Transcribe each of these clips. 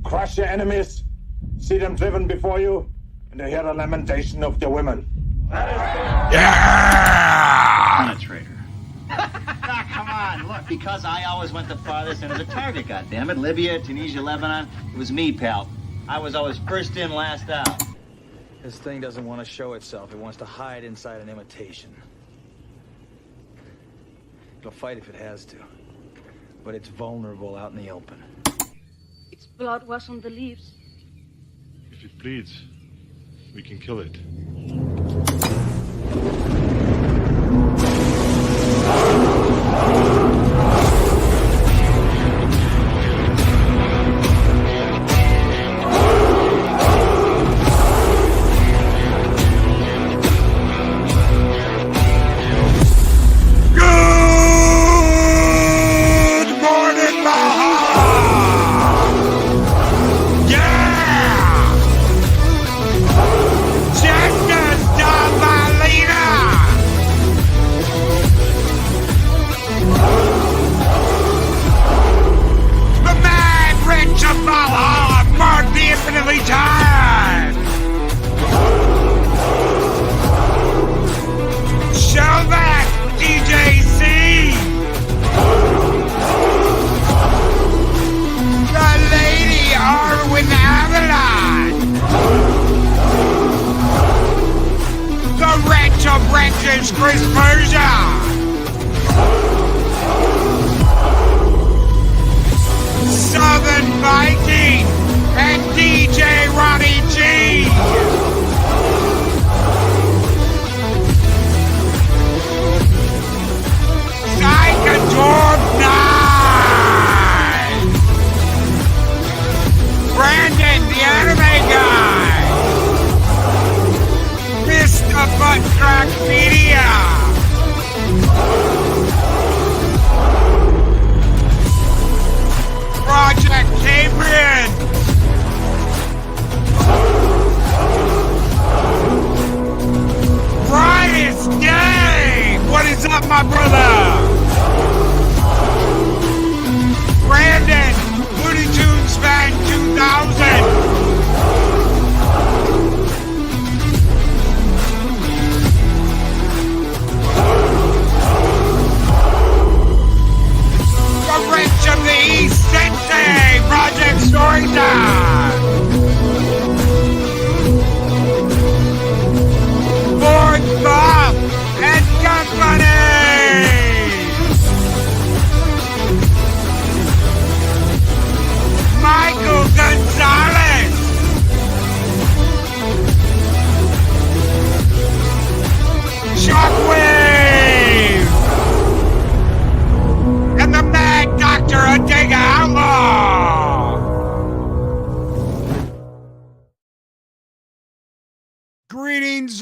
crush your enemies, see them driven before you, and to hear the lamentation of their women. Yeah! Not a traitor. Come on, look, because I always went the farthest into the target, goddammit. Libya, Tunisia, Lebanon. It was me, pal. I was always first in, last out. This thing doesn't want to show itself. It wants to hide inside an imitation. It'll fight if it has to. But it's vulnerable out in the open. Its blood was on the leaves. If it bleeds, we can kill it.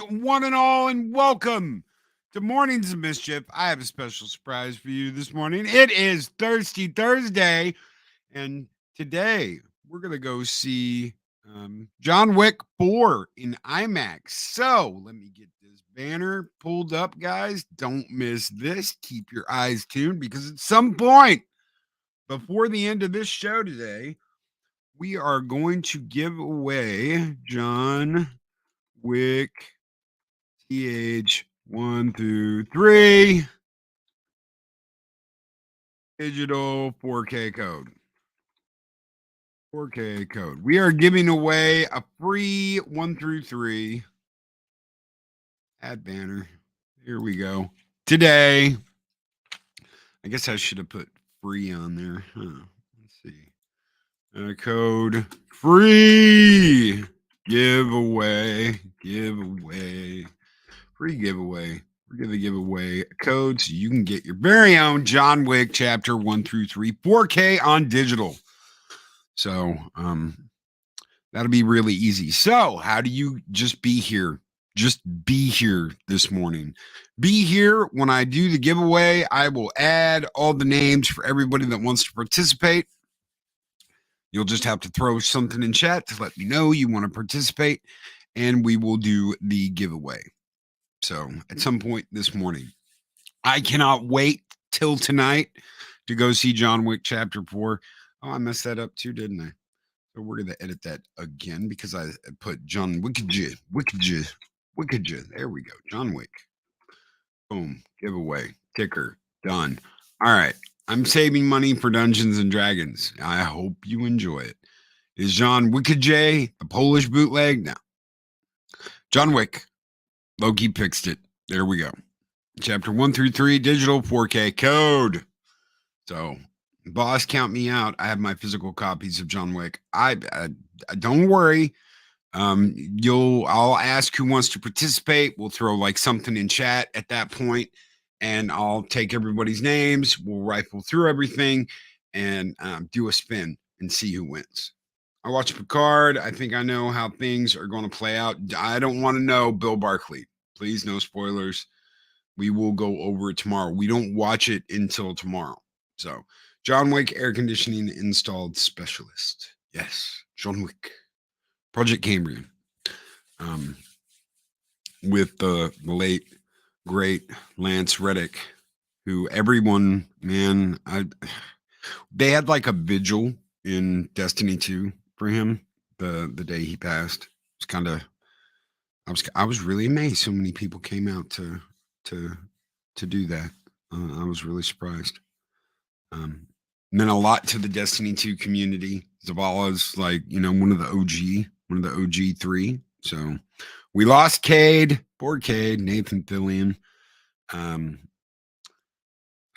One and all, and welcome to Mornings of Mischief. I have a special surprise for you this morning. It is Thirsty Thursday, and today we're going to go see John Wick 4 in IMAX. So let me get this banner pulled up, guys. Don't miss this. Keep your eyes tuned, because at some point before the end of this show today, we are going to give away John Wick TH1 through 3 digital 4K code. 4K code. We are giving away a free 1 through 3 ad banner. Here we go. Today, I guess I should have put free on there. Let's see. Code free giveaway. Free giveaway. We're going to give away a code so you can get your very own John Wick chapter 1 through 3 4K on digital. So that'll be really easy. So how do you just be here? Just be here this morning. Be here when I do the giveaway. I will add all the names for everybody that wants to participate. You'll just have to throw something in chat to let me know you want to participate, and we will do the giveaway. So at some point this morning, I cannot wait till tonight to go see John Wick Chapter 4. Oh, I messed that up too, didn't I? So we're going to edit that again because I put John Wickage. There we go. John Wick. Boom. Giveaway. Ticker. Done. All right. I'm saving money for Dungeons and Dragons. I hope you enjoy it. Is John Wickage the Polish bootleg? No. John Wick. Loki fixed it. There we go. Chapter 1 through 3, digital 4K code. So, boss, count me out. I have my physical copies of John Wick. I don't worry. I'll ask who wants to participate. We'll throw like something in chat at that point, and I'll take everybody's names. We'll rifle through everything and do a spin and see who wins. I watch Picard. I think I know how things are going to play out. I don't want to know Bill Barkley. Please, no spoilers. We will go over it tomorrow. We don't watch it until tomorrow. So, John Wick air conditioning installed specialist. Yes, John Wick. Project Cambrian. With the late, great Lance Reddick, who everyone, man, they had like a vigil in Destiny 2 for him the day he passed. It's kind of, I was really amazed so many people came out to do that. I was really surprised. Meant a lot to the Destiny 2 community. Zavala's like, one of the OG 3. So we lost Cade, poor Cade, Nathan Fillion. I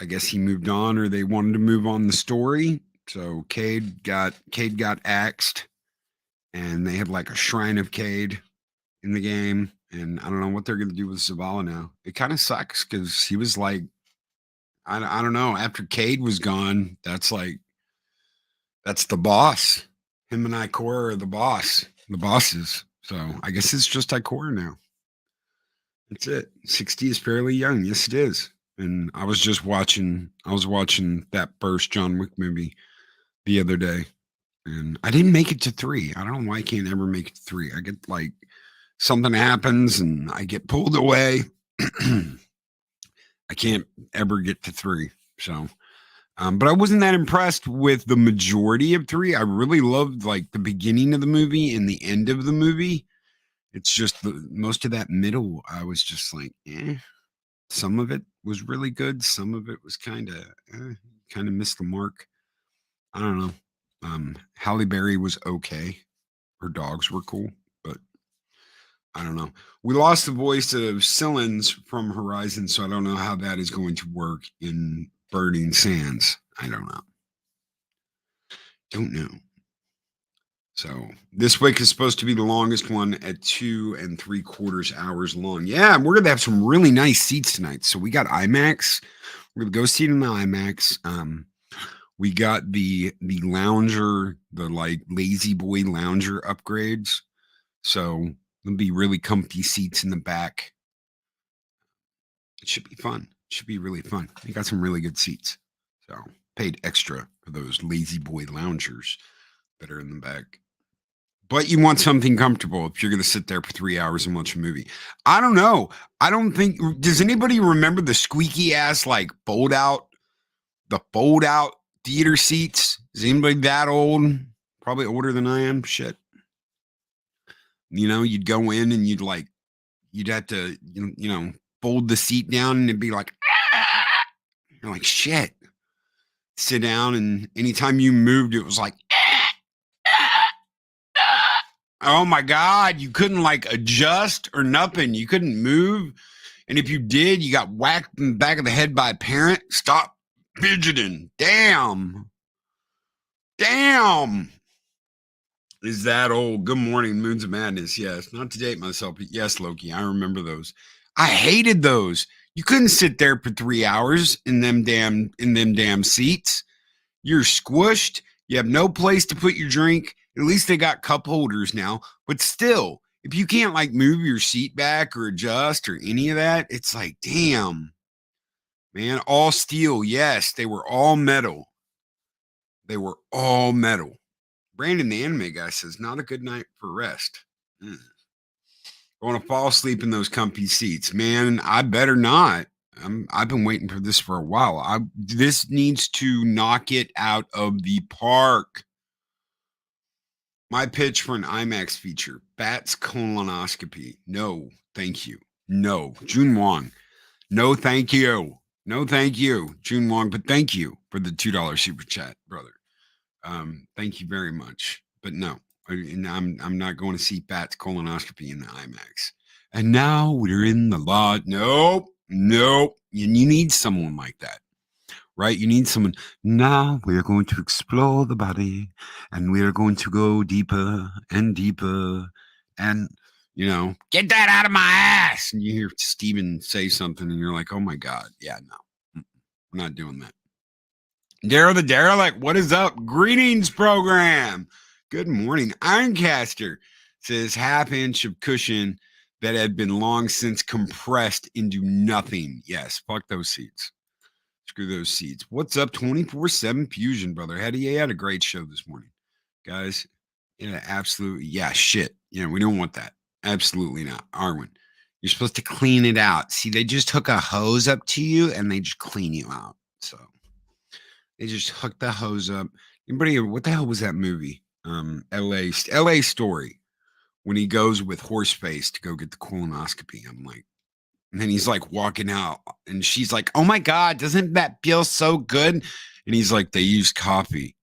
guess he moved on, or they wanted to move on the story. So Cade got axed, and they had like a shrine of Cade in the game. And I don't know what they're going to do with Zavala now. It kind of sucks because he was like, I don't know. After Cade was gone, that's the boss. Him and Ikora are the bosses. So I guess it's just Ikora now. That's it. 60 is fairly young. Yes, it is. And I was watching that first John Wick movie the other day, and I didn't make it to 3. I don't know why I can't ever make it to 3. I get like something happens and I get pulled away. I can't ever get to 3. So, but I wasn't that impressed with the majority of 3. I really loved like the beginning of the movie and the end of the movie. It's just most of that middle, I was just like, Some of it was really good. Some of it was kind of missed the mark. I don't know. Halle Berry was okay. Her dogs were cool, but I don't know. We lost the voice of Sillins from Horizon, so I don't know how that is going to work in Burning Sands. I don't know. So this week is supposed to be the longest one at 2 3/4 hours long. Yeah, we're gonna have some really nice seats tonight. So we got IMAX. We're gonna go sit in the IMAX. We got the lounger, the like lazy boy lounger upgrades. So there'll be really comfy seats in the back. It should be fun. It should be really fun. We got some really good seats. So paid extra for those lazy boy loungers that are in the back. But you want something comfortable if you're going to sit there for 3 hours and watch a movie. I don't know. I don't think. Does anybody remember the squeaky ass like fold out theater seats? Is anybody that old? Probably older than I am. Shit. You'd go in and you'd have to fold the seat down and it'd be like, you're like shit. Sit down, and anytime you moved, it was like. Oh my God, you couldn't like adjust or nothing. You couldn't move. And if you did, you got whacked in the back of the head by a parent. Stop fidgeting. Damn. Is that old? Good morning, Moons of Madness. Yes, not to date myself, but yes, Loki, I remember those. I hated those. You couldn't sit there for 3 hours in them damn seats. You're squished. You have no place to put your drink. At least they got cup holders now. But still, if you can't like move your seat back or adjust or any of that, it's like, damn. Man, all steel. Yes, they were all metal. Brandon, the anime guy, says, not a good night for rest. I want to fall asleep in those comfy seats. Man, I better not. I've been waiting for this for a while. This needs to knock it out of the park. My pitch for an IMAX feature: Bat's colonoscopy. No, thank you. No, June Wong. No, thank you. No, thank you, June Wong. But thank you for the $2 super chat, brother. Thank you very much. But no, I'm not going to see Bat's colonoscopy in the IMAX. And now we're in the lot. Nope. You need someone like that, right? You need someone. Now we're going to explore the body, and we're going to go deeper and deeper, and get that out of my ass. And you hear Steven say something, and you're like, oh my God, yeah, no, we're not doing that. Daryl the Derelict, what is up? Greetings, program. Good morning. Ironcaster says half inch of cushion that had been long since compressed into nothing. Yes, fuck those seats. Screw those seats. What's up, 24/7 Fusion, brother? Had a great show this morning, guys. Yeah, absolutely. Yeah, shit. Yeah, we don't want that. Absolutely not. Arwen, you're supposed to clean it out. See, they just hook a hose up to you and they just clean you out. So they just hook the hose up. Anybody, what the hell was that movie? LA Story, when he goes with Horseface to go get the colonoscopy. I'm like, and then he's like walking out, and she's like, oh my God, doesn't that feel so good? And he's like, they used coffee.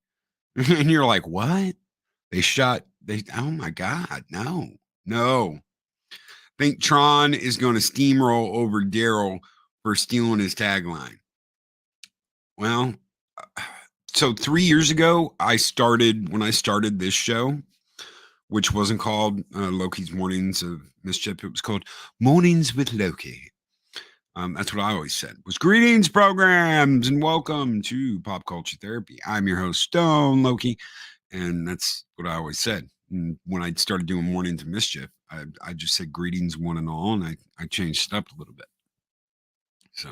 And you're like, what? Oh my God, no. Think Tron is going to steamroll over Daryl for stealing his tagline. Well, so 3 years ago, when I started this show, which wasn't called Loki's Mornings of Mischief. It was called Mornings with Loki. That's what I always said was greetings, programs, and welcome to Pop Culture Therapy. I'm your host, Stone Loki, and that's what I always said. And when I started doing Mornings of Mischief, I just said greetings one and all, and I changed it up a little bit. So,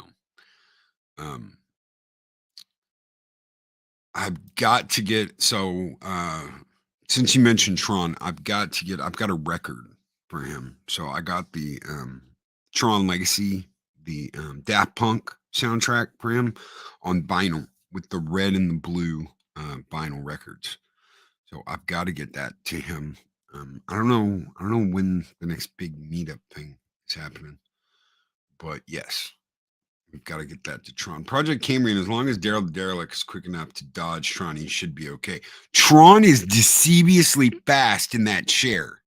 I've got to get since you mentioned Tron, I've got a record for him. So I got the Tron Legacy, the Daft Punk soundtrack for him on vinyl with the red and the blue vinyl records. So I've got to get that to him. I don't know when the next big meetup thing is happening, but yes. We've got to get that to Tron. Project Cambrian, as long as Daryl the Derelict is quick enough to dodge Tron, he should be okay. Tron is deceptively fast in that chair.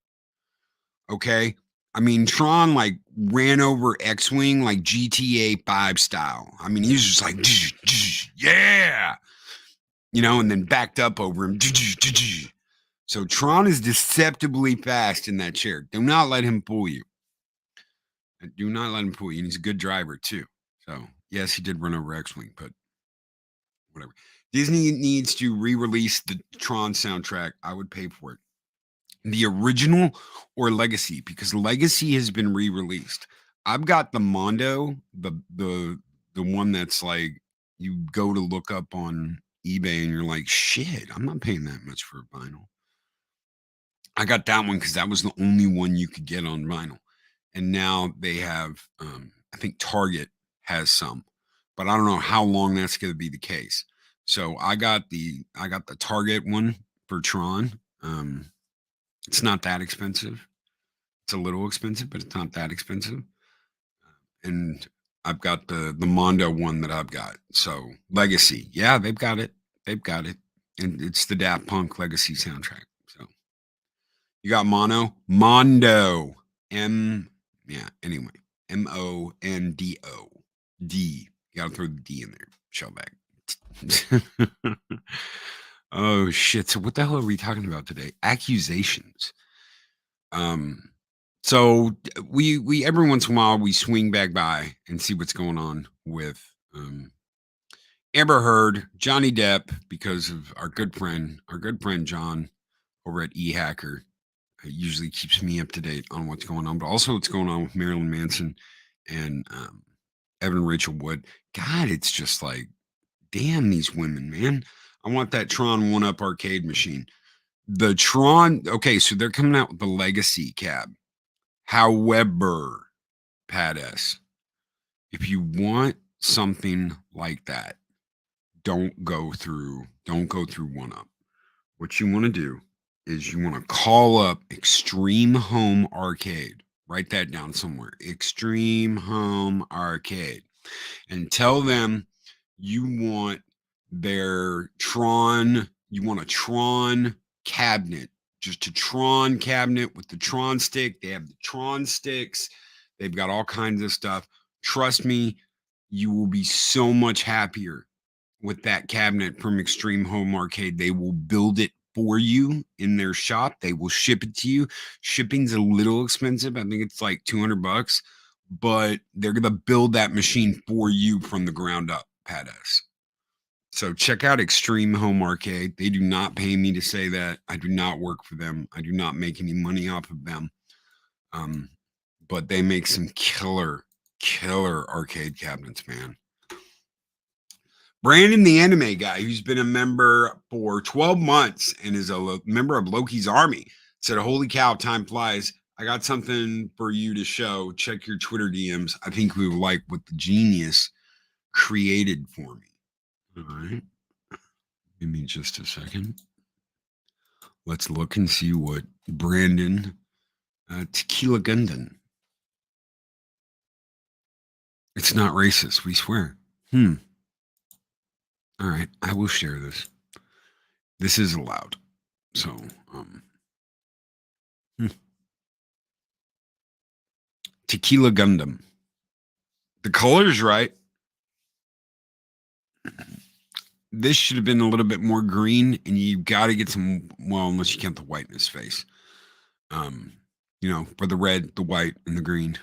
Okay? I mean, Tron like ran over X-Wing like GTA 5 style. I mean, he was just like, yeah! And then backed up over him. So Tron is deceptively fast in that chair. Do not let him fool you. Do not let him fool you. And he's a good driver, too. So, yes, he did run over X-Wing, but whatever. Disney needs to re-release the Tron soundtrack. I would pay for it. The original or Legacy, because Legacy has been re-released. I've got the Mondo, the one that's like you go to look up on eBay and you're like, shit, I'm not paying that much for a vinyl. I got that one because that was the only one you could get on vinyl. And now they have, I think Target has some, but I don't know how long that's going to be the case. So I got the Target one for Tron. It's not that expensive. It's a little expensive, but it's not that expensive. And I've got the Mondo one that I've got. So Legacy, yeah, they've got it, and it's the Daft Punk Legacy soundtrack. So you got Mondo, yeah. Anyway, Mondo. D. You gotta throw the D in there. Shellback. Oh shit. So what the hell are we talking about today? Accusations. So we every once in a while we swing back by and see what's going on with Amber Heard, Johnny Depp, because of our good friend John over at eHacker. Usually keeps me up to date on what's going on, but also what's going on with Marilyn Manson and Evan and Rachel Wood. God, it's just like, damn these women, man. I want that Tron 1-Up arcade machine. The Tron, okay, so they're coming out with the Legacy cab. However, Pat S, if you want something like that, don't go through 1-Up. What you want to do is you want to call up Extreme Home Arcade. Write that down somewhere. Extreme Home Arcade. And tell them you want their Tron, you want a Tron cabinet, just a Tron cabinet with the Tron stick. They have the Tron sticks. They've got all kinds of stuff. Trust me, you will be so much happier with that cabinet from Extreme Home Arcade. They will build it for you in their shop. They will ship it to you. Shipping's a little expensive. I think it's like $200, but they're going to build that machine for you from the ground up, badass. So check out Extreme Home Arcade. They do not pay me to say that. I do not work for them. I do not make any money off of them. But they make some killer arcade cabinets, man. Brandon, the anime guy, who's been a member for 12 months and is a member of Loki's army, said, holy cow, time flies. I got something for you to show. Check your Twitter DMs. I think we will like what the genius created for me. All right. Give me just a second. Let's look and see what Brandon Tequila Gundan. It's not racist, we swear. All right, I will share this. This is allowed. So, Tequila Gundam. The color's right. This should have been a little bit more green, and you got to get some, well, unless you count the white in his face. You know, for the red, the white, and the green.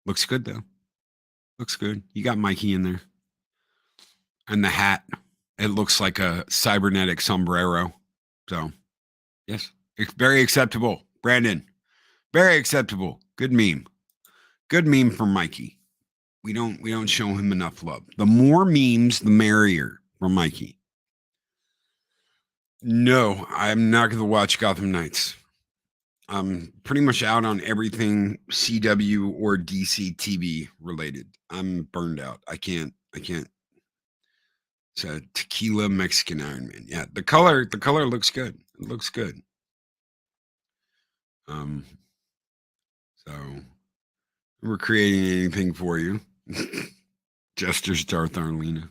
Looks good, though. Looks good. You got Mikey in there. And the hat, it looks like a cybernetic sombrero. So, yes, it's very acceptable. Brandon, very acceptable. Good meme. Good meme for Mikey. We don't show him enough love. The more memes, the merrier from Mikey. No, I'm not going to watch Gotham Knights. I'm pretty much out on everything CW or DC TV related. I'm burned out. I can't. It's a tequila Mexican Iron Man. Yeah, the color looks good. It looks good. So we're creating anything for you. Jester's Darth Arlena.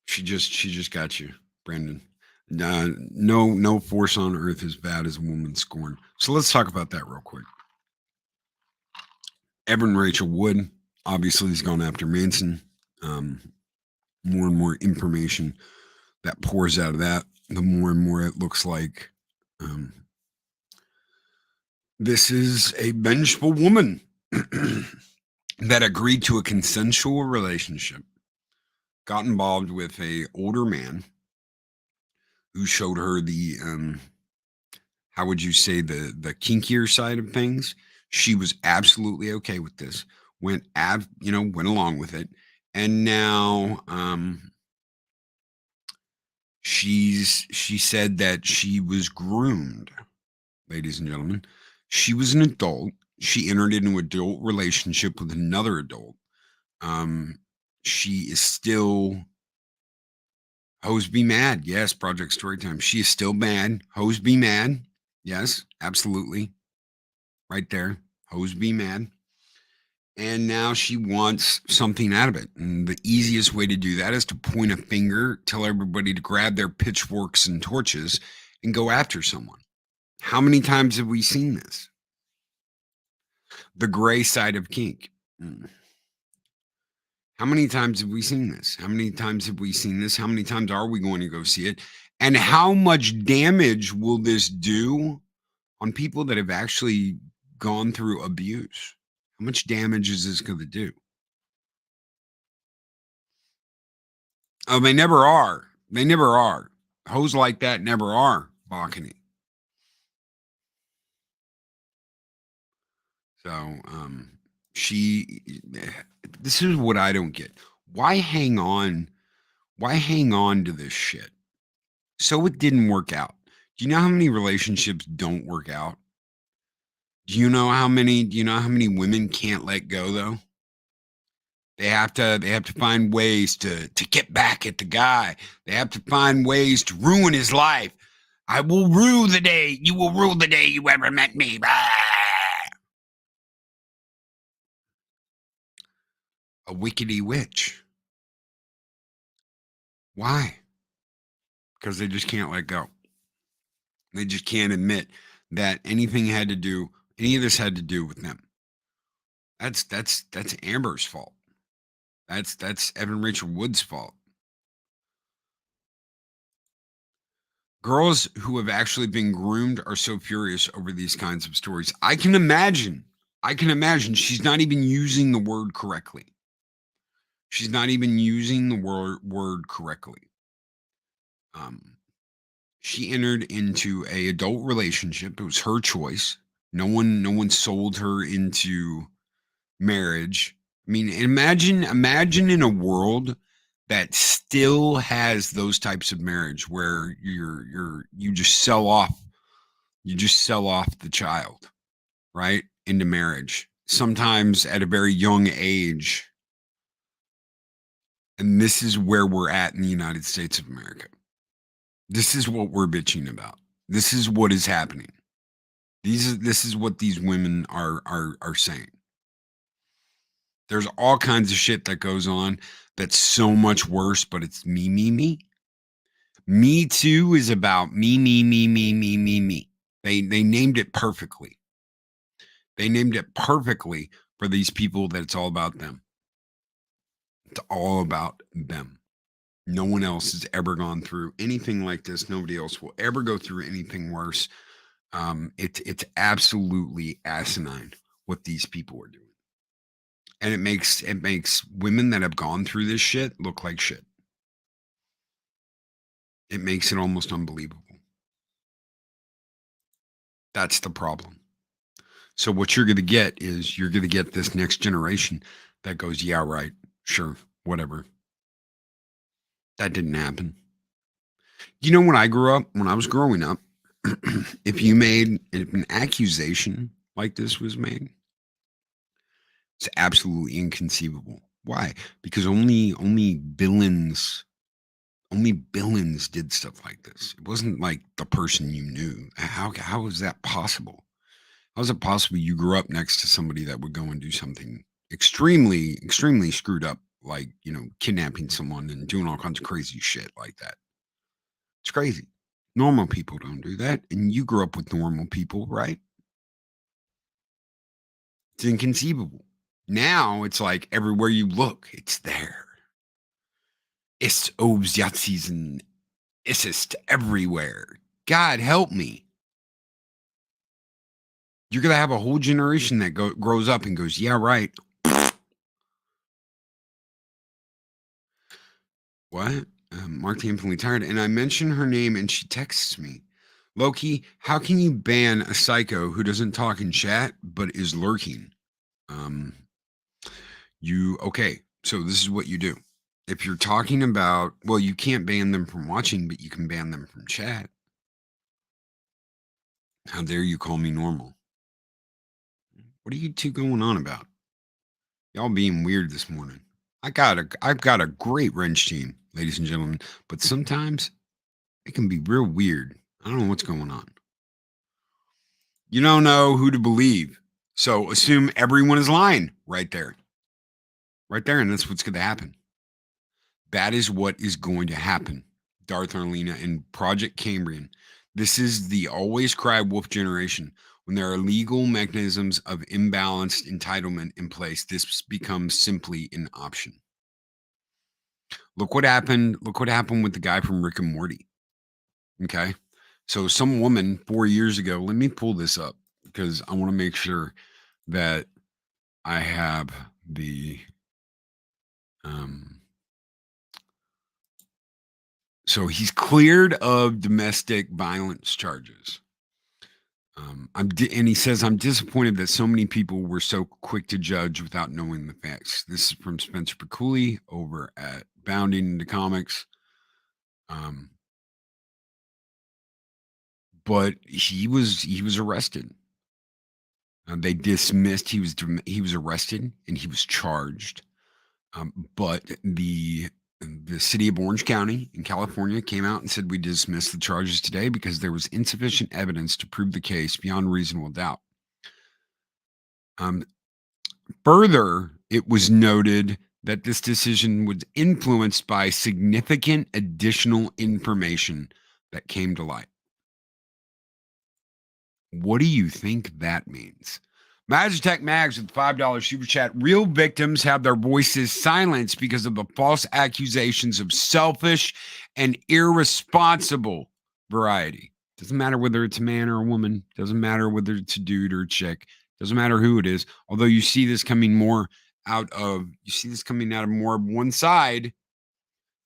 She just got you, Brandon. No force on earth is bad as a woman's scorn. So let's talk about that real quick. Evan Rachel Wood obviously is going after Manson. More and more information that pours out of that, the more and more it looks like this is a vengeful woman that agreed to a consensual relationship, got involved with a older man who showed her the how would you say, the kinkier side of things. She was absolutely okay with this, went along with it. And now she said that she was groomed, ladies and gentlemen. She was an adult. She entered into an adult relationship with another adult. She is still hoes be mad. Yes, Project Storytime. She is still mad. Hoes be mad. Yes, absolutely. Right there. Hoes be mad. And now she wants something out of it. And the easiest way to do that is to point a finger, tell everybody to grab their pitchforks and torches and go after someone. How many times have we seen this? The gray side of kink. How many times have we seen this? How many times have we seen this? How many times are we going to go see it? And how much damage will this do on people that have actually gone through abuse? How much damage is this going to do? Oh, they never are. They never are. Hoes like that never are balcony. So, this is what I don't get. Why hang on to this shit? So it didn't work out. Do you know how many relationships don't work out? Do you know how many women can't let go though? They have to find ways to get back at the guy. They have to find ways to ruin his life. I will rue the day. You will rue the day you ever met me. A wickedy witch. Why? Because they just can't let go. They just can't admit that any of this had to do with them. That's Amber's fault. That's Evan Rachel Wood's fault. Girls who have actually been groomed are so furious over these kinds of stories. I can imagine she's not even using the word correctly. She's not even using the word correctly. She entered into a adult relationship. It was her choice. No one sold her into marriage. I mean, imagine in a world that still has those types of marriage where you just sell off the child, right, into marriage, sometimes at a very young age. And this is where we're at in the United States of America. This is what we're bitching about. This is what is happening. This is what these women are saying. There's all kinds of shit that goes on that's so much worse, but it's me. Me Too is about me. They named it perfectly. They named it perfectly for these people that it's all about them. It's all about them. No one else has ever gone through anything like this. Nobody else will ever go through anything worse. It's absolutely asinine what these people are doing. And it makes women that have gone through this shit look like shit. It makes it almost unbelievable. That's the problem. So what you're going to get is this next generation that goes, yeah, right, sure, whatever. That didn't happen. You know, when I was growing up, if an accusation like this was made, it's absolutely inconceivable. Why? Because only villains did stuff like this. It wasn't like the person you knew. How is that possible? How is it possible you grew up next to somebody that would go and do something extremely, extremely screwed up, like, you know, kidnapping someone and doing all kinds of crazy shit like that? It's crazy. Normal people don't do that. And you grew up with normal people, right? It's inconceivable. Now it's like everywhere you look, it's there. It's Yahtzees and ISIS everywhere. God help me. You're going to have a whole generation that grows up and goes, yeah, right. What? Mark the Infinitely Tired. And I mention her name and she texts me. Loki, how can you ban a psycho who doesn't talk in chat but is lurking? Okay, so this is what you do. If you're talking about, well, you can't ban them from watching, but you can ban them from chat. How dare you call me normal? What are you two going on about? Y'all being weird this morning. I've got a great wrench team, ladies and gentlemen, but sometimes it can be real weird. I don't know what's going on. You don't know who to believe. So assume everyone is lying right there. Right there, and that's what's going to happen. That is what is going to happen. Darth Arlena and Project Cambrian. This is the always cry wolf generation. When there are legal mechanisms of imbalanced entitlement in place, this becomes simply an option. Look what happened. Look what happened with the guy from Rick and Morty. Okay. So some woman 4 years ago, let me pull this up because I want to make sure that I have the, so he's cleared of domestic violence charges. And he says, I'm disappointed that so many people were so quick to judge without knowing the facts. This is from Spencer Piccoli over at Bounding into Comics. But he was arrested. They dismissed. He was arrested and he was charged. But the the city of Orange County in California came out and said we dismissed the charges today because there was insufficient evidence to prove the case beyond reasonable doubt. Further, it was noted that this decision was influenced by significant additional information that came to light. What do you think that means? Magitech Mags with $5 super chat. Real victims have their voices silenced because of the false accusations of selfish and irresponsible variety. Doesn't matter whether it's a man or a woman. Doesn't matter whether it's a dude or a chick. Doesn't matter who it is. Although you see this coming out of more of one side.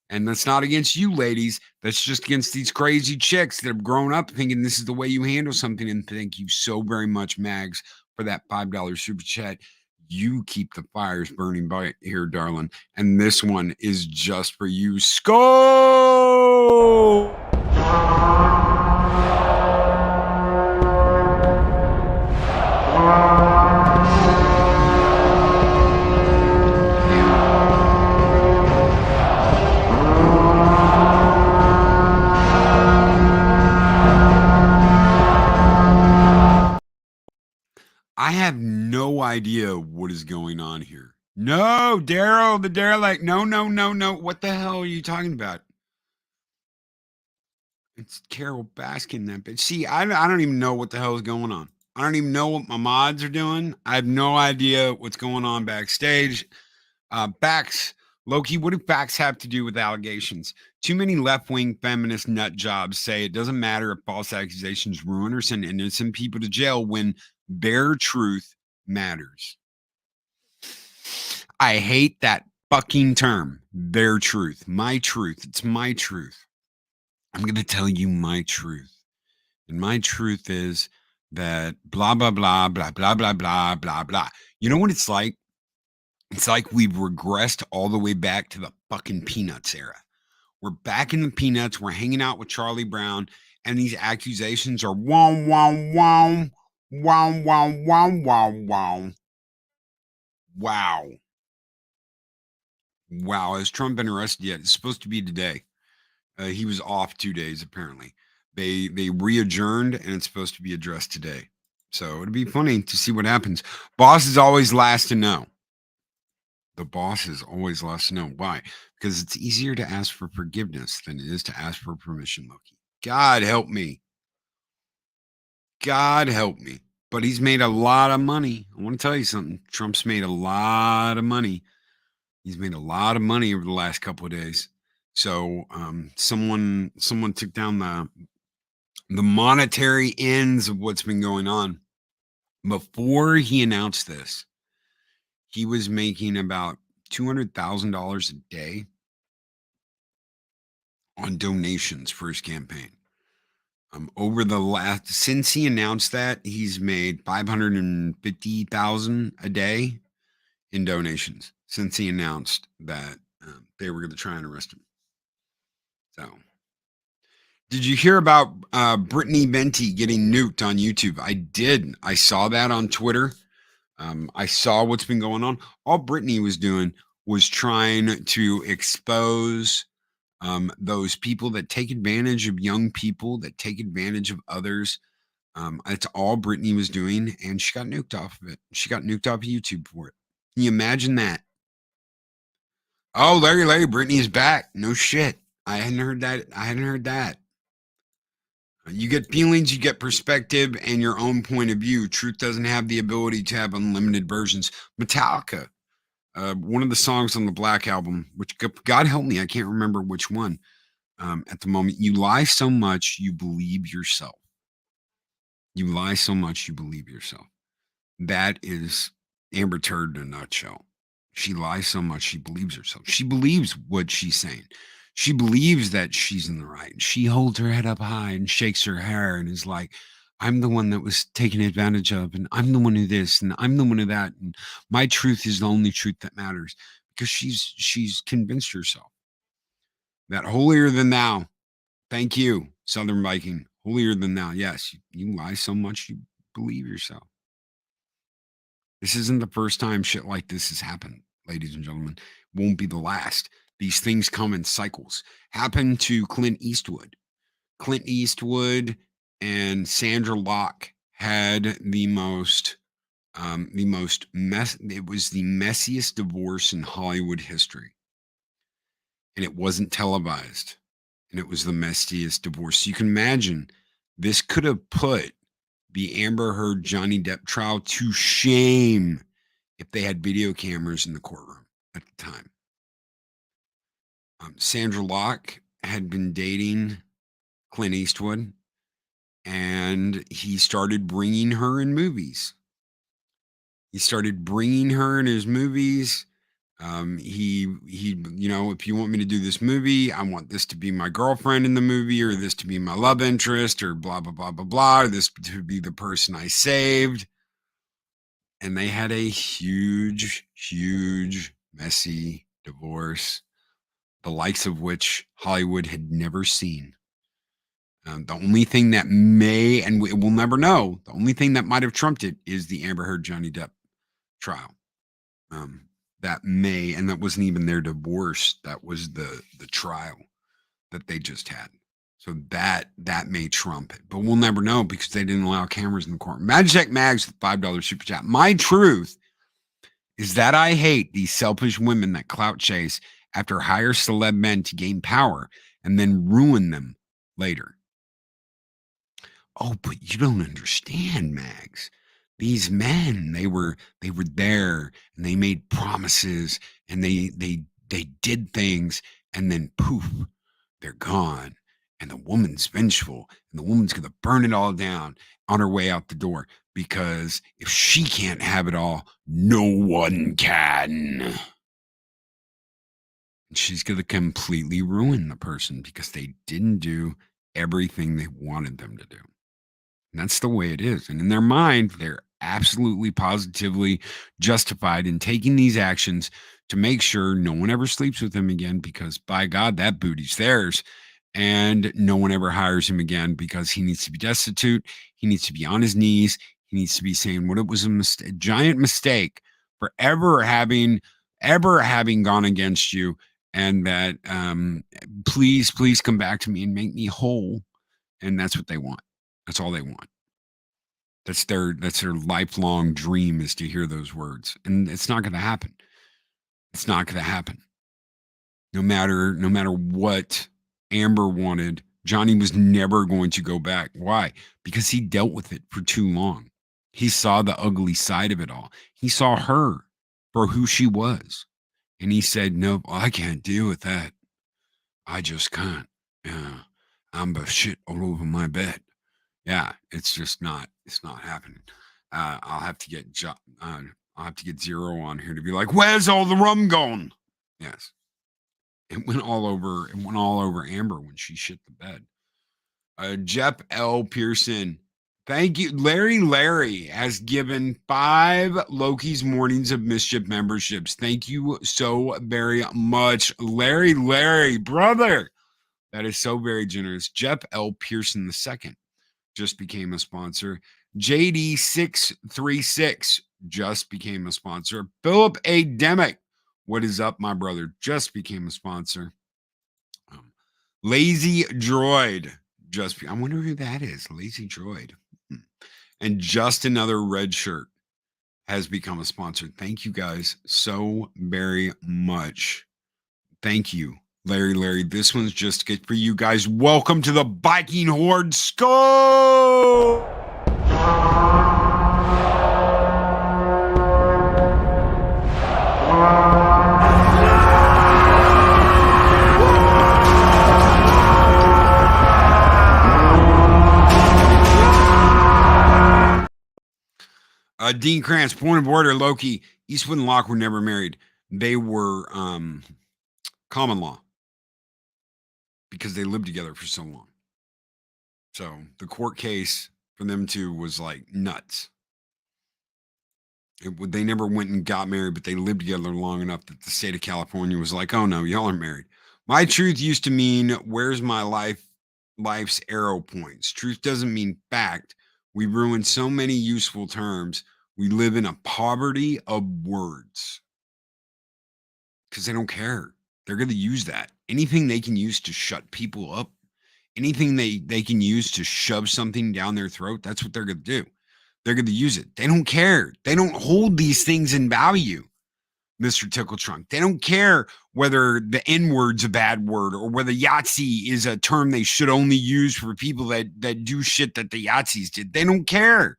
And that's not against you, ladies. That's just against these crazy chicks that have grown up thinking this is the way you handle something. And thank you so very much, Mags, for that $5 super chat. You keep the fires burning by here, darling. And this one is just for you. Skull! I have no idea what is going on here. No, Daryl, the derelict. No. What the hell are you talking about? It's Carol Baskin, that bitch. See, I don't even know what the hell is going on. I don't even know what my mods are doing. I have no idea what's going on backstage. Bax, Loki, what do facts have to do with allegations? Too many left-wing feminist nut jobs say it doesn't matter if false accusations ruin or send innocent people to jail when bare truth matters. I hate that fucking term, bare truth. My truth. It's my truth. I'm going to tell you my truth. And my truth is that blah, blah, blah, blah, blah, blah, blah, blah, blah. You know what it's like? It's like we've regressed all the way back to the fucking Peanuts era. We're back in the Peanuts. We're hanging out with Charlie Brown. And these accusations are wow, wow, wow. Wow, wow, wow, wow, wow. Wow. Wow. Has Trump been arrested yet? It's supposed to be today. He was off 2 days, apparently. They re-adjourned, and it's supposed to be addressed today. So it'll be funny to see what happens. Boss is always last to know. The boss is always last to know. Why? Because it's easier to ask for forgiveness than it is to ask for permission, Loki. God help me. God help me. But he's made a lot of money. I want to tell you something. Trump's made a lot of money. He's made a lot of money over the last couple of days. So someone took down the monetary ends of what's been going on. Before he announced this, he was making about $200,000 a day on donations for his campaign. Since he announced that, he's made $550,000 a day in donations since he announced that they were going to try and arrest him. So, did you hear about Brittany Venti getting nuked on YouTube? I did. I saw that on Twitter. I saw what's been going on. All Brittany was doing was trying to expose those people that take advantage of young people, that take advantage of others. That's all Brittany was doing, and she got nuked off of it. She got nuked off of YouTube for it. Can you imagine that? Oh, Larry, Brittany is back. No shit. I hadn't heard that. You get feelings, you get perspective, and your own point of view. Truth doesn't have the ability to have unlimited versions. Metallica, one of the songs on the Black Album, which God help me, I can't remember which one at the moment. You lie so much, you believe yourself. You lie so much, you believe yourself. That is Amber Turd in a nutshell. She lies so much, she believes herself. She believes what she's saying. She believes that she's in the right. She holds her head up high and shakes her hair and is like, I'm the one that was taken advantage of, and I'm the one who this, and I'm the one who that, and my truth is the only truth that matters, because she's convinced herself that holier than thou. Thank you, Southern Viking. Holier than thou. Yes, you lie so much you believe yourself. This isn't the first time shit like this has happened, ladies and gentlemen. Won't be the last. These things come in cycles. Happened to Clint Eastwood. Clint Eastwood and Sandra Locke had the most it was the messiest divorce in Hollywood history. And it wasn't televised. And it was the messiest divorce. So you can imagine this could have put the Amber Heard Johnny Depp trial to shame if they had video cameras in the courtroom at the time. Sandra Locke had been dating Clint Eastwood, and he started bringing her in movies. He started bringing her in his movies. He, if you want me to do this movie, I want this to be my girlfriend in the movie, or this to be my love interest, or blah, blah, blah, blah, blah, or this to be the person I saved. And they had a huge, huge, messy divorce, the likes of which Hollywood had never seen. The only thing that may, and we'll never know, the only thing that might have trumped it is the Amber Heard Johnny Depp trial. That may, and that wasn't even their divorce. That was the trial that they just had. So that may trump it, but we'll never know because they didn't allow cameras in the court. Magitech Mags with $5 super chat. My truth is that I hate these selfish women that clout chase after hire celeb men to gain power and then ruin them later. Oh, but you don't understand, Mags. These men, they were there and they made promises and they did things, and then poof, they're gone. And the woman's vengeful, and the woman's going to burn it all down on her way out the door, because if she can't have it all, no one can. And she's going to completely ruin the person because they didn't do everything they wanted them to do. And that's the way it is. And in their mind, they're absolutely positively justified in taking these actions to make sure no one ever sleeps with him again, because by God, that booty's theirs. And no one ever hires him again because he needs to be destitute. He needs to be on his knees. He needs to be saying what it was a giant mistake for ever having gone against you. And that please come back to me and make me whole. And that's what they want. That's all they want. That's their lifelong dream, is to hear those words. And it's not going to happen. It's not going to happen. No matter what Amber wanted, Johnny was never going to go back. Why? Because he dealt with it for too long. He saw the ugly side of it all. He saw her for who she was. And he said, nope, I can't deal with that. I just can't. I'm the shit all over my bed. Yeah, it's not happening. I'll have to get Zero on here to be like, where's all the rum gone? Yes. It went all over Amber when she shit the bed. Jeff L. Pearson. Thank you. Larry has given 5 Loki's Mornings of Mischief memberships. Thank you so very much. Larry, brother. That is so very generous. Jeff L. Pearson II just became a sponsor. JD636 just became a sponsor. Philip A. Demick, what is up, my brother? Just became a sponsor. Lazy Droid, I wonder who that is. Lazy Droid. And just another red shirt has become a sponsor. Thank you guys so very much. Thank you, Larry. This one's just good for you guys. Welcome to the Viking Horde Skull. Dean Krantz, point of order, Loki. Eastwood and Locke were never married. They were common law because they lived together for so long. So the court case for them two was like nuts. They never went and got married, but they lived together long enough that the state of California was like, oh no, y'all are married. My truth used to mean, where's my life's arrow points? Truth doesn't mean fact. We ruin so many useful terms. We live in a poverty of words because they don't care. They're going to use that. Anything they can use to shut people up, anything they can use to shove something down their throat, that's what they're going to do. They're going to use it. They don't care. They don't hold these things in value, Mr. Tickle Trunk. They don't care whether the N-word's a bad word or whether Yahtzee is a term they should only use for people that do shit that the Yahtzees did. They don't care.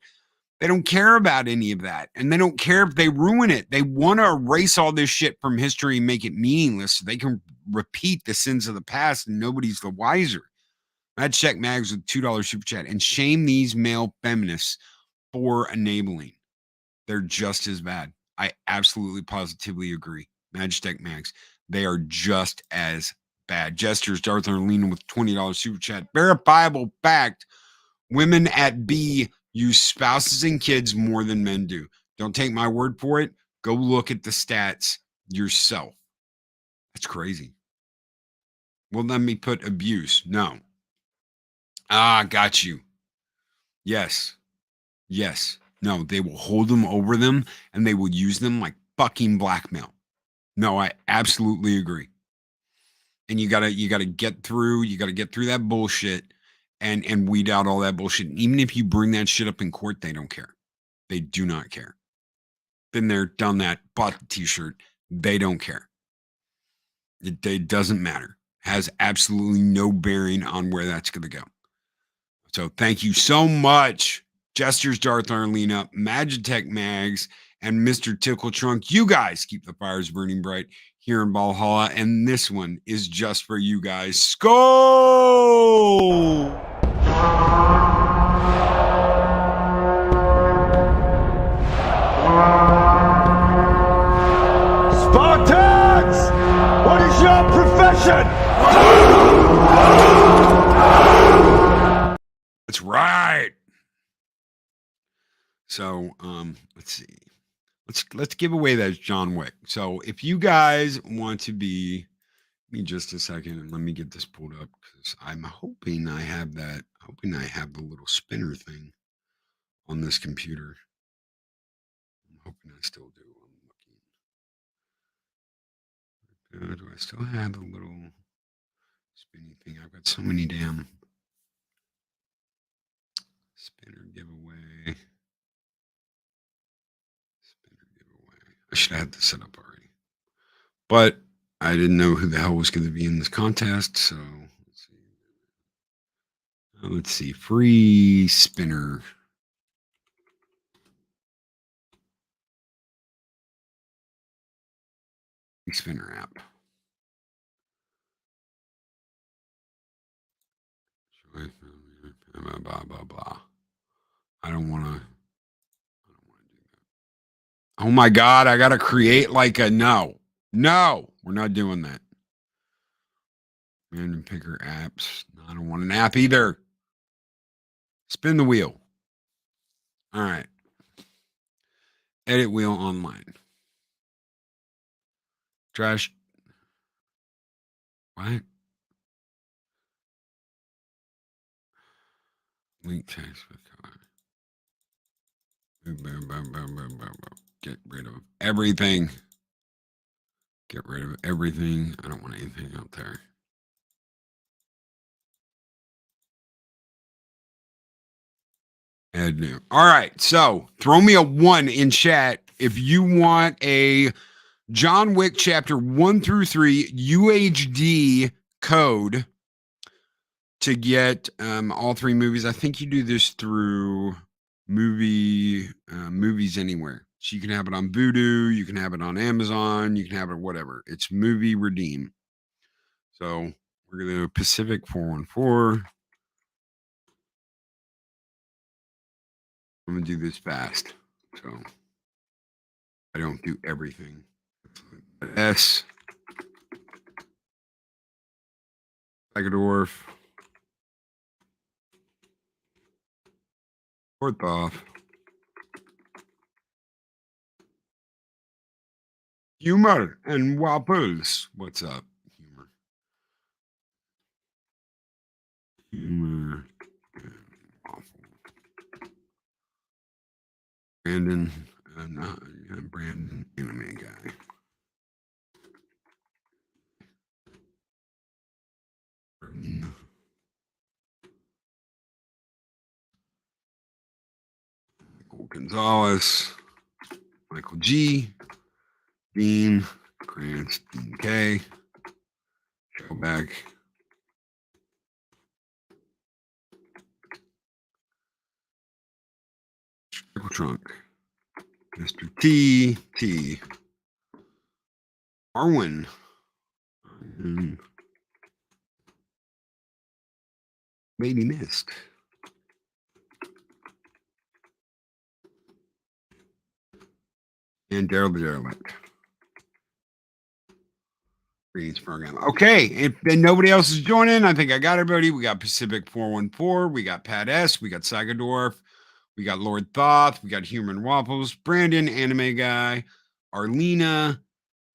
They don't care about any of that. And they don't care if they ruin it. They want to erase all this shit from history and make it meaningless so they can repeat the sins of the past and nobody's the wiser. I'd check Mags with $2 super chat and shame these male feminists for enabling. They're just as bad. I absolutely positively agree. Magitech Mags. They are just as bad. Gestures, Darth Arlena with $20 super chat. Verifiable fact. Women at B use spouses and kids more than men do. Don't take my word for it. Go look at the stats yourself. That's crazy. Well, let me put abuse. No. Got you. Yes. Yes. No, they will hold them over them and they will use them like fucking blackmail. No, I absolutely agree. And you gotta get through that bullshit and weed out all that bullshit. And even if you bring that shit up in court, they don't care. They do not care. Been there, done that, bought the t-shirt. They don't care. It doesn't matter. Has absolutely no bearing on where that's gonna go. So thank you so much. Gestures, Darth Arlena, Magitech Mags, and Mr. Tickle Trunk. You guys keep the fires burning bright here in Valhalla. And this one is just for you guys. Skull! Spartans! What is your profession? That's right. So, let's see. Let's give away that John Wick. So, if you guys want to be, give me just a second and let me get this pulled up because I'm hoping I have that. Hoping I have the little spinner thing on this computer. I'm hoping I still do. I'm looking. Do I still have the little spinny thing? I've got so many damn spinner giveaway. I should have had this set up already. But I didn't know who the hell was going to be in this contest. So let's see. Free spinner. Free spinner app. Blah, blah, blah. I don't want to do that. Oh my God, I got to create like a no, we're not doing that. Random picker apps. No, I don't want an app either. Spin the wheel. All right. Edit wheel online. Trash. What? Link text with get rid of everything. Get rid of everything. I don't want anything out there. Add new. All right. So throw me a 1 in chat if you want a John Wick chapter 1 through 3 UHD code to get all 3 movies. I think you do this through Movies Anywhere. So you can have it on Vudu, you can have it on Amazon, you can have it whatever. It's Movie Redeem. So we're going to do Pacific 414. I'm going to do this fast. So I don't do everything. S. Sagadorf. Porthoff. Humor and Wapples. What's up? Humor and waffle. Brandon. Brandon, anime guy. Gonzalez, Michael G, Dean, Grant, Dean K, Showback, Triple Trunk, Mr. T, Arwen, and Lady Mist. And Daryl the Derelict. Greetings program. Okay, if then nobody else is joining, I think I got everybody. We got Pacific 414, we got Pat S, we got Sagadorf, we got Lord Thoth, we got Human Waffles, Brandon, Anime Guy, Arlena,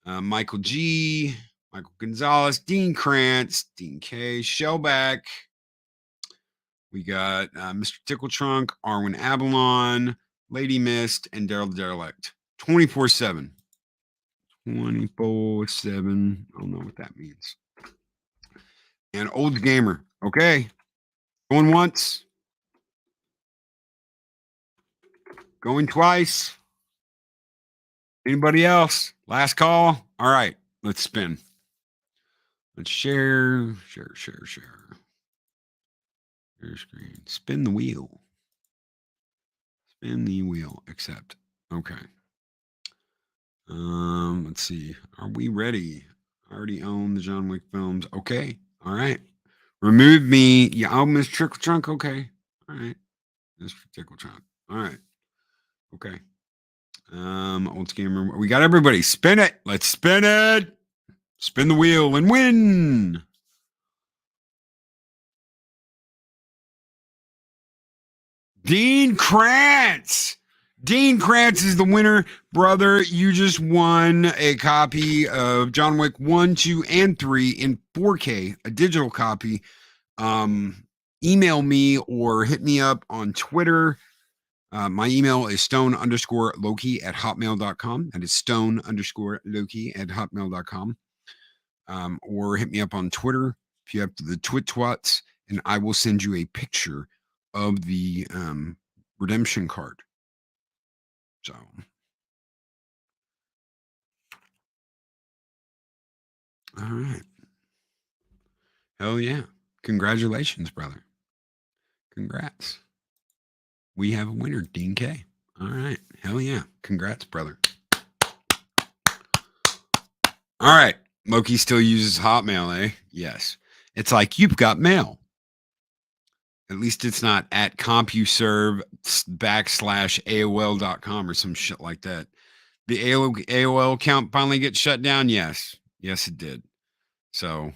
Michael G, Michael Gonzalez, Dean Krantz, Dean K, Shellback. We got Mr. Tickle Trunk, Arwen Abalon, Lady Mist, and Daryl the Derelict. 24/7. 24/7. I don't know what that means. And Old Gamer. Okay. Going once. Going twice. Anybody else? Last call. All right. Let's spin. Let's share. Share screen. Spin the wheel. Spin the wheel. Accept. Okay. Let's see. Are we ready? I already own the John Wick films. Okay. All right. Remove me. Yeah, I'll miss Trickle Trunk. Okay. All right. Mr. Tickle Trunk. All right. Okay. Old scammer. We got everybody. Spin it. Let's spin it. Spin the wheel and win. Dean Krantz. Dean Krantz is the winner, brother. You just won a copy of John Wick 1, 2, and 3 in 4K, a digital copy. Email me or hit me up on Twitter. My email is stone_Loki@hotmail.com. That is stone_Loki@hotmail.com. Or hit me up on Twitter if you have the twats, and I will send you a picture of the redemption card. So, all right. Hell yeah. Congratulations, brother. Congrats. We have a winner, Dean K. All right. Hell yeah. Congrats, brother. All right. Loki still uses Hotmail, eh? Yes. It's like you've got mail. At least it's not at CompuServe /AOL.com or some shit like that. The AOL account finally gets shut down? Yes. Yes, it did. So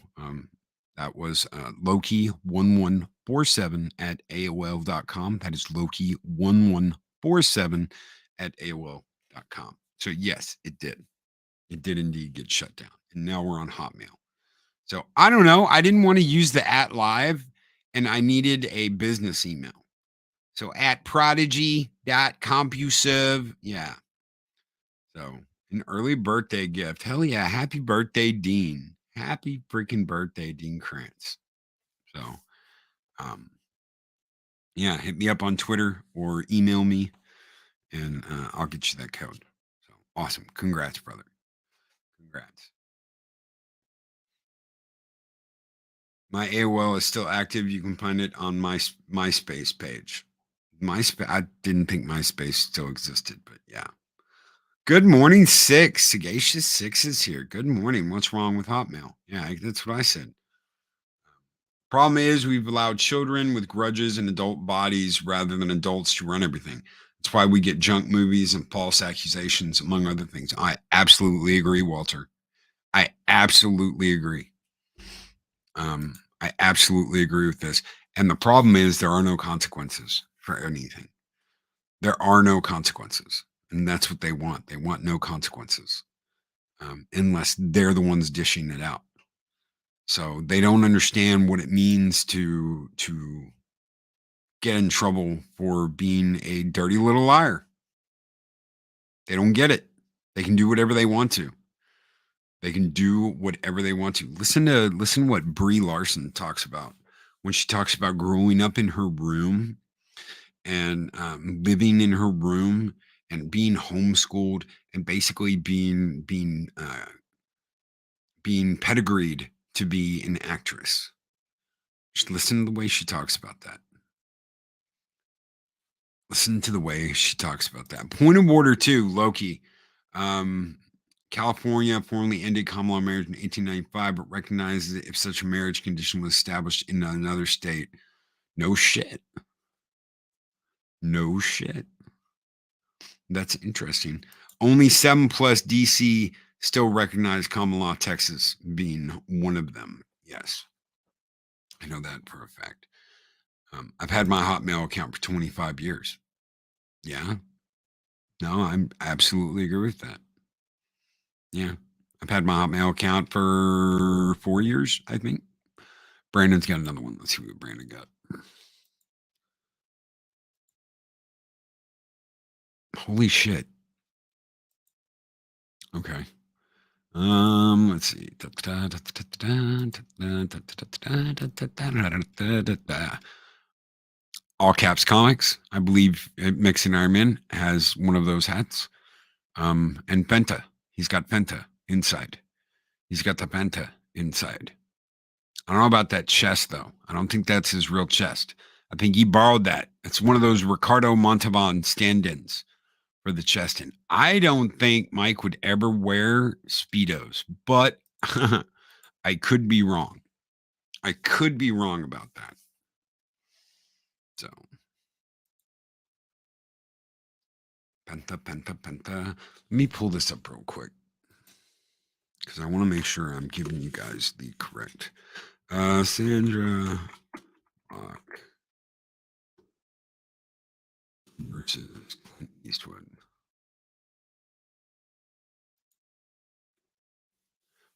that was Loki1147 @AOL.com. That is Loki1147 @AOL.com. So yes, it did. It did indeed get shut down. And now we're on Hotmail. So I don't know. I didn't want to use the @live and I needed a business email. So @prodigy.compuserve. Yeah. So an early birthday gift. Hell yeah. Happy birthday, Dean. Happy freaking birthday, Dean Krantz. So, yeah, hit me up on Twitter or email me and I'll get you that code. So awesome. Congrats, brother. Congrats. My AOL is still active. You can find it on my MySpace page. I didn't think MySpace still existed, but yeah. Good morning, Six. Sagacious Six is here. Good morning. What's wrong with Hotmail? Yeah, that's what I said. Problem is, we've allowed children with grudges and adult bodies rather than adults to run everything. That's why we get junk movies and false accusations, among other things. I absolutely agree, Walter. I absolutely agree. I absolutely agree with this. And the problem is there are no consequences for anything. There are no consequences. And that's what they want. They want no consequences unless they're the ones dishing it out. So they don't understand what it means to get in trouble for being a dirty little liar. They don't get it. They can do whatever they want to. They can do whatever they want to. Listen to what Brie Larson talks about when she talks about growing up in her room and living in her room and being homeschooled and basically being pedigreed to be an actress. Just listen to the way she talks about that. Listen to the way she talks about that. Point of order, too, Loki. California formally ended common law marriage in 1895, but recognizes it if such a marriage condition was established in another state. No shit. No shit. That's interesting. Only 7 plus DC still recognize common law, Texas being one of them. Yes. I know that for a fact. I've had my Hotmail account for 25 years. Yeah. No, I absolutely agree with that. Yeah. I've had my Hotmail account for 4 years, I think. Brandon's got another one. Let's see what Brandon got. Holy shit. Okay. Let's see. All Caps Comics. I believe Mixing Iron Man has one of those hats. And Penta. He's got Penta inside. He's got the Penta inside. I don't know about that chest, though. I don't think that's his real chest. I think he borrowed that. It's one of those Ricardo Montalban stand-ins for the chest. And I don't think Mike would ever wear Speedos, but I could be wrong. I could be wrong about that. So, Penta. Let me pull this up real quick because I want to make sure I'm giving you guys the correct. Sandra Locke versus Clint Eastwood.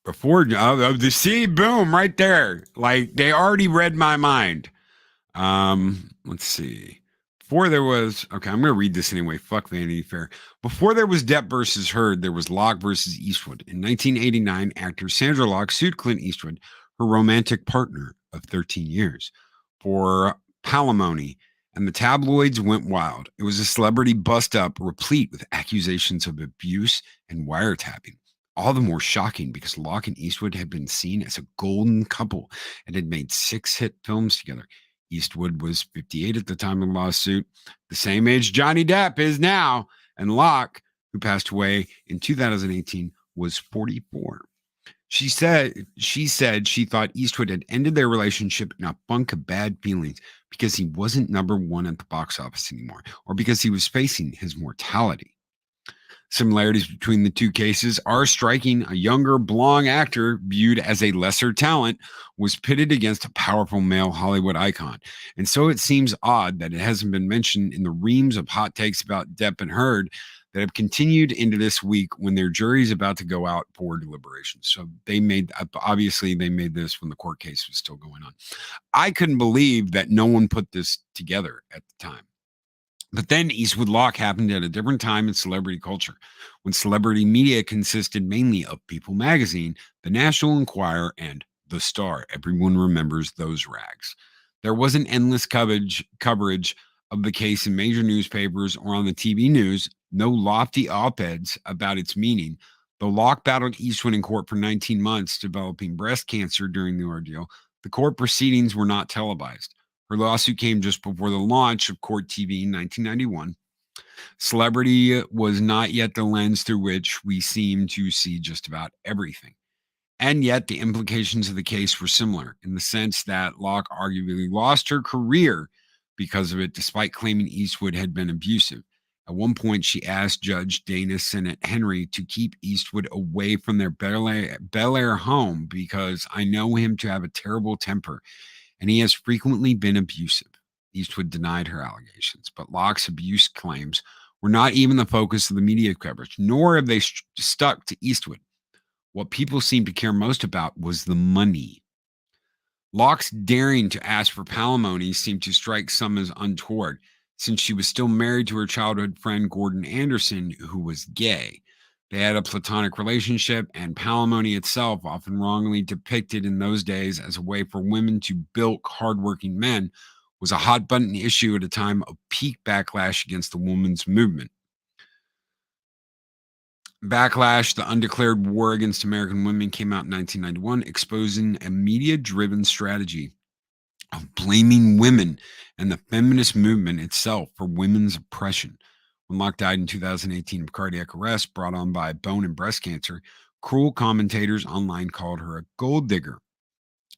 Before the see, boom, right there. Like they already read my mind. Let's see. Before there was, okay, I'm going to read this anyway. Fuck Vanity Fair. Before there was Depp versus Heard, there was Locke versus Eastwood. In 1989, actor Sandra Locke sued Clint Eastwood, her romantic partner of 13 years, for palimony, and the tabloids went wild. It was a celebrity bust-up replete with accusations of abuse and wiretapping. All the more shocking because Locke and Eastwood had been seen as a golden couple and had made 6 hit films together. Eastwood was 58 at the time of the lawsuit, the same age Johnny Depp is now, and Locke, who passed away in 2018, was 44. She said she thought Eastwood had ended their relationship in a funk of bad feelings because he wasn't number one at the box office anymore, or because he was facing his mortality. Similarities between the two cases are striking. A younger blonde actor viewed as a lesser talent was pitted against a powerful male Hollywood icon. And so it seems odd that it hasn't been mentioned in the reams of hot takes about Depp and Heard that have continued into this week when their jury is about to go out for deliberations. So they made this when the court case was still going on. I couldn't believe that no one put this together at the time. But then Eastwood Locke happened at a different time in celebrity culture, when celebrity media consisted mainly of People magazine, the National Enquirer, and The Star. Everyone remembers those rags. There wasn't endless coverage of the case in major newspapers or on the TV news, no lofty op-eds about its meaning. Though Locke battled Eastwood in court for 19 months, developing breast cancer during the ordeal, the court proceedings were not televised. Her lawsuit came just before the launch of Court TV in 1991. Celebrity was not yet the lens through which we seem to see just about everything. And yet the implications of the case were similar in the sense that Locke arguably lost her career because of it, despite claiming Eastwood had been abusive. At one point, she asked Judge Dana Sennett Henry to keep Eastwood away from their Bel Air home because I know him to have a terrible temper, and he has frequently been abusive. Eastwood denied her allegations, but Locke's abuse claims were not even the focus of the media coverage, nor have they stuck to Eastwood. What people seemed to care most about was the money. Locke's daring to ask for palimony seemed to strike some as untoward, since she was still married to her childhood friend Gordon Anderson, who was gay. They had a platonic relationship, and palimony itself, often wrongly depicted in those days as a way for women to bilk hardworking men, was a hot button issue at a time of peak backlash against the women's movement. Backlash, the undeclared war against American women, came out in 1991, exposing a media-driven strategy of blaming women and the feminist movement itself for women's oppression. When Locke died in 2018 of cardiac arrest brought on by bone and breast cancer, cruel commentators online called her a gold digger.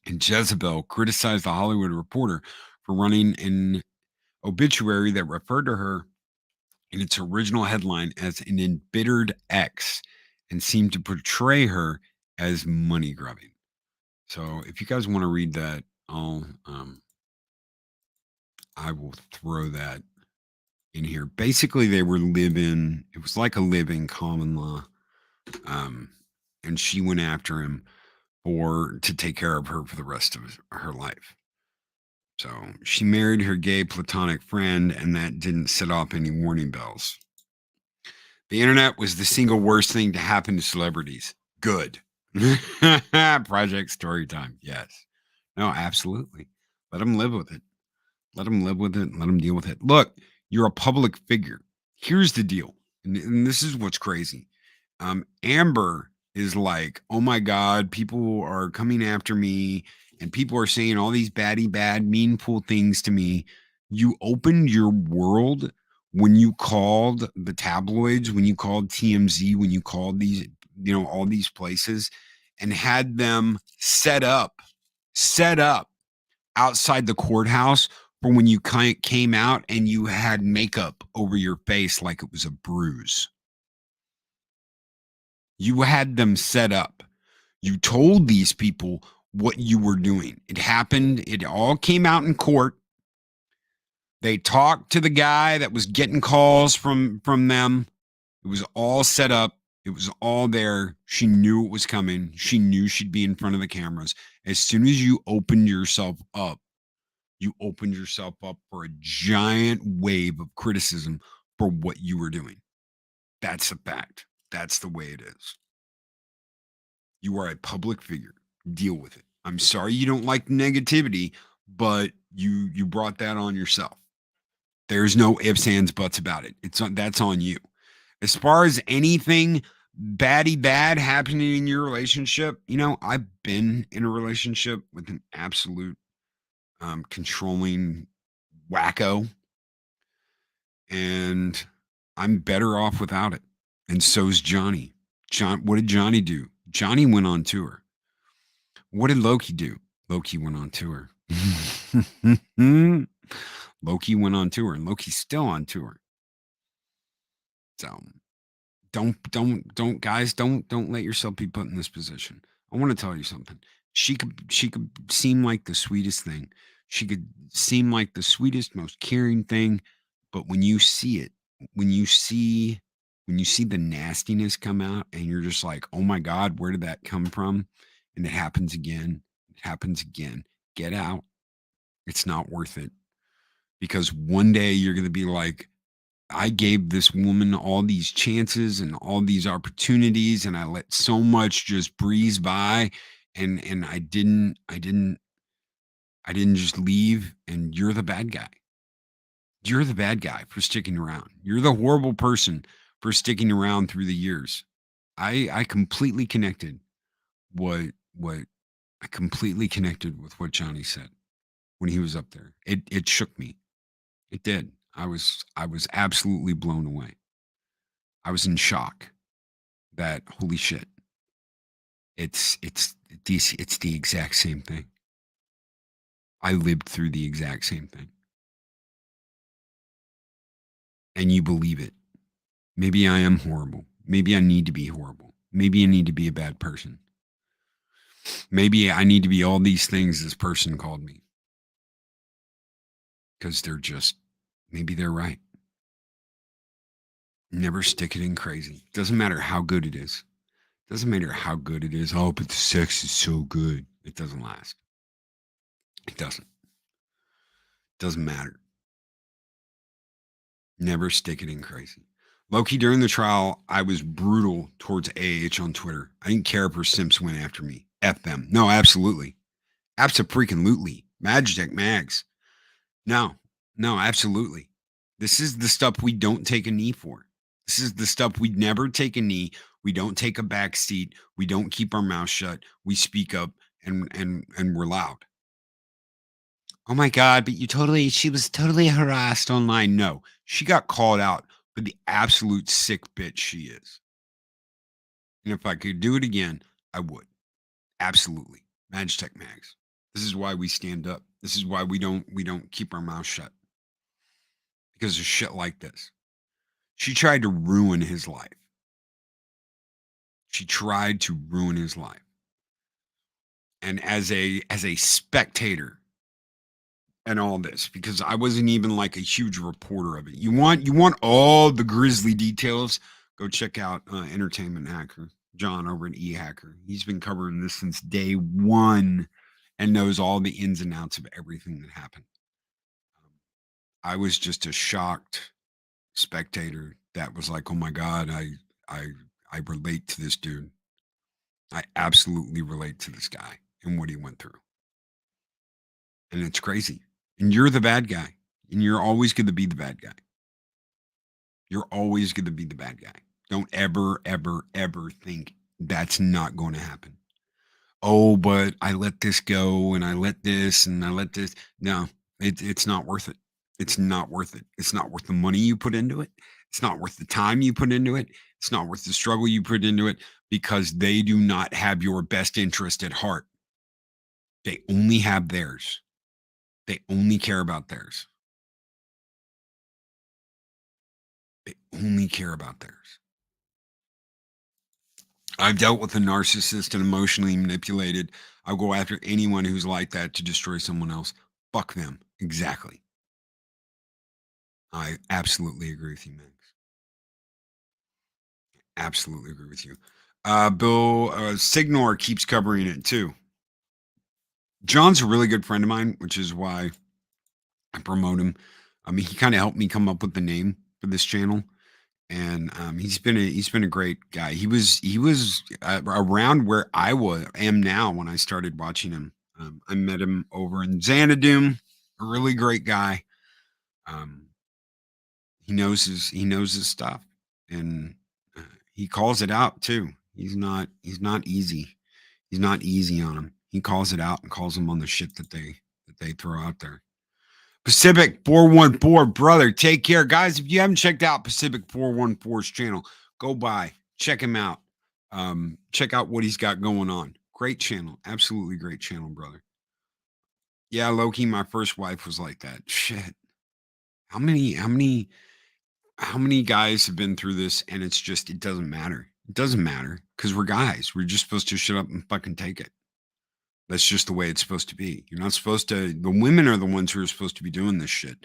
And Jezebel criticized the Hollywood Reporter for running an obituary that referred to her in its original headline as an embittered ex and seemed to portray her as money grubbing. So if you guys want to read that, I will throw that in here. Basically, they were living, it was like a living common law. And she went after him to take care of her for the rest of her life. So she married her gay platonic friend, and that didn't set off any warning bells. The internet was the single worst thing to happen to celebrities. Good. Project Storytime. Yes. No, absolutely. Let them live with it. Let them live with it. Let them deal with it. Look, you're a public figure. Here's the deal. And this is what's crazy. Amber is like, oh my God, people are coming after me and people are saying all these bad, meanful things to me. You opened your world when you called the tabloids, when you called TMZ, when you called these, all these places and had them set up outside the courthouse for when you came out and you had makeup over your face like it was a bruise. You had them set up. You told these people what you were doing. It happened. It all came out in court. They talked to the guy that was getting calls from them. It was all set up. It was all there. She knew it was coming. She knew she'd be in front of the cameras. As soon as you opened yourself up, for a giant wave of criticism for what you were doing. That's a fact. That's the way it is. You are a public figure. Deal with it. I'm sorry you don't like negativity, but you brought that on yourself. There's no ifs, ands, buts about it. That's on you. As far as anything bad happening in your relationship, I've been in a relationship with an absolute controlling wacko, and I'm better off without it. And so's Johnny. What did Johnny do? Johnny went on tour. What did Loki do? Loki went on tour. Loki went on tour, and Loki's still on tour. So don't let yourself be put in this position. I want to tell you something. She could seem like the sweetest thing. She could seem like the sweetest, most caring thing, but when you see it, when you see the nastiness come out and you're just like, oh my God, where did that come from? And it happens again. Get out. It's not worth it. Because one day you're going to be like, I gave this woman all these chances and all these opportunities, and I let so much just breeze by, and I didn't just leave, and you're the bad guy. You're the bad guy for sticking around. You're the horrible person for sticking around through the years. I completely connected with what Johnny said when he was up there. It shook me. It did. I was absolutely blown away. I was in shock that holy shit. It's the exact same thing. I lived through the exact same thing. And you believe it. Maybe I am horrible. Maybe I need to be horrible. Maybe I need to be a bad person. Maybe I need to be all these things this person called me. Because maybe they're right. Never stick it in crazy. Doesn't matter how good it is. Oh, but the sex is so good. It doesn't last. It doesn't. Doesn't matter. Never stick it in crazy. Loki, during the trial, I was brutal towards AH on Twitter. I didn't care if her simps went after me. F them. No, absolutely. Abso-freaking-lutely. Magic Mags. No, no, absolutely. This is the stuff we don't take a knee for. This is the stuff we'd never take a knee. We don't take a back seat. We don't keep our mouth shut. We speak up and we're loud. Oh my God, but she was totally harassed online. No, she got called out for the absolute sick bitch she is. And if I could do it again, I would. Absolutely. Magitech Mags. This is why we stand up. This is why we don't keep our mouth shut. Because of shit like this. She tried to ruin his life. She tried to ruin his life. And as a spectator and all this, because I wasn't even like a huge reporter of it. You want all the grisly details? Go check out Entertainment Hacker, John over at eHacker. He's been covering this since day one and knows all the ins and outs of everything that happened. I was just a shocked spectator that was like, oh my God, I relate to this dude. I absolutely relate to this guy and what he went through. And it's crazy. And you're the bad guy. And you're always going to be the bad guy. You're always going to be the bad guy. Don't ever, ever, ever think that's not going to happen. Oh, but I let this go and I let this and I let this. No, it's not worth it. It's not worth it. It's not worth the money you put into it. It's not worth the time you put into it. It's not worth the struggle you put into it because they do not have your best interest at heart. They only have theirs. They only care about theirs. They only care about theirs. I've dealt with a narcissist and emotionally manipulated. I'll go after anyone who's like that to destroy someone else. Fuck them. Exactly. I absolutely agree with you, Max. Absolutely agree with you. Bill Signor keeps covering it too. John's a really good friend of mine, which is why I promote him. I mean, he kind of helped me come up with the name for this channel, and he's been a great guy. He was around where I am now when I started watching him. I met him over in Xanadu. A really great guy. He knows his stuff, and he calls it out too. He's not easy. He's not easy on him. He calls it out and calls them on the shit that they throw out there. Pacific 414, brother, take care. Guys, if you haven't checked out Pacific 414's channel, go by, check him out. Check out what he's got going on. Great channel. Absolutely great channel, brother. Yeah, Loki, my first wife was like that. Shit. How many guys have been through this and it's just, it doesn't matter. It doesn't matter because we're guys. We're just supposed to shut up and fucking take it. That's just the way it's supposed to be. You're not supposed to, the women are the ones who are supposed to be doing this shit.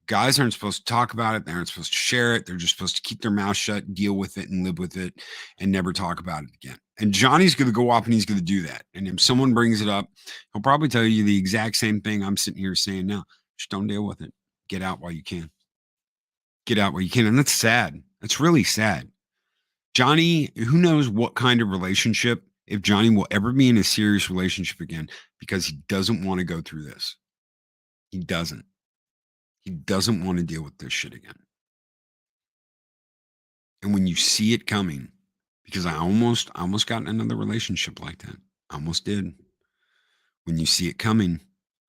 Guys aren't supposed to talk about it. They aren't supposed to share it. They're just supposed to keep their mouth shut, deal with it and live with it and never talk about it again. And Johnny's going to go off and he's going to do that. And if someone brings it up, he'll probably tell you the exact same thing I'm sitting here saying now. Just don't deal with it. Get out while you can. Get out while you can. And that's sad. That's really sad. Johnny, who knows what kind of relationship, if Johnny will ever be in a serious relationship again, because he doesn't want to go through this. He doesn't. He doesn't want to deal with this shit again. And when you see it coming, because I almost got in another relationship like that. I almost did. When you see it coming,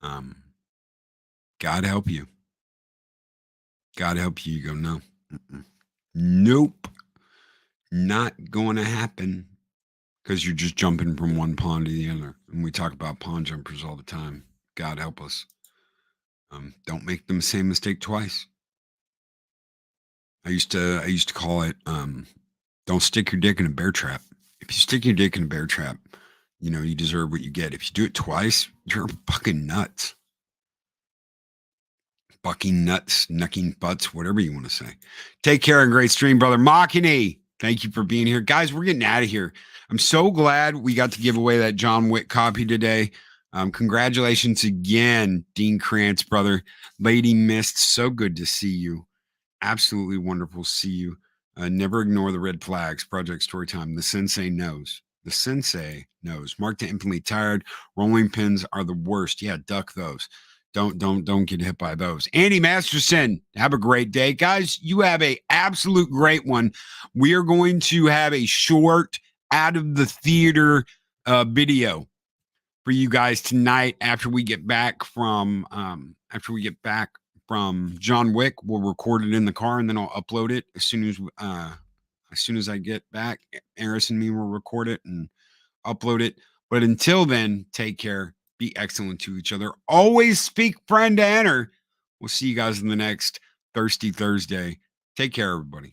God help you. God help you. You go, no. Nope. Not going to happen. Because you're just jumping from one pond to the other. And we talk about pond jumpers all the time. God help us. Don't make the same mistake twice. I used to call it, don't stick your dick in a bear trap. If you stick your dick in a bear trap, you know, you deserve what you get. If you do it twice, you're fucking nuts. Fucking nuts, knucking butts, whatever you want to say. Take care and great stream, brother. Machini, thank you for being here. Guys, we're getting out of here. I'm so glad we got to give away that John Wick copy today. Congratulations again, Dean Krantz, brother. Lady Mist, so good to see you. Absolutely wonderful to see you. Never ignore the red flags. Project Storytime. The sensei knows. The sensei knows. Mark the infinitely tired. Rolling pins are the worst. Yeah, duck those. Don't get hit by those. Andy Masterson, have a great day. Guys, you have a absolute great one. We are going to have a short out of the theater video for you guys tonight after we get back from John Wick. We'll record it in the car and then I'll upload it as soon as I get back. Eris and me will record it and upload it. But until then, take care. Be excellent to each other. Always speak friend to enter. We'll see you guys in the next Thirsty Thursday. Take care, everybody.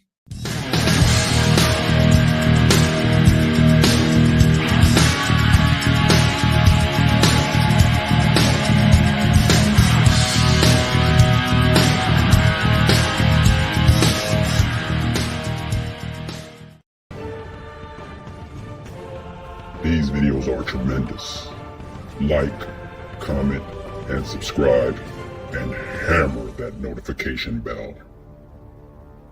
These videos are tremendous. Like, comment, and subscribe, and hammer that notification bell.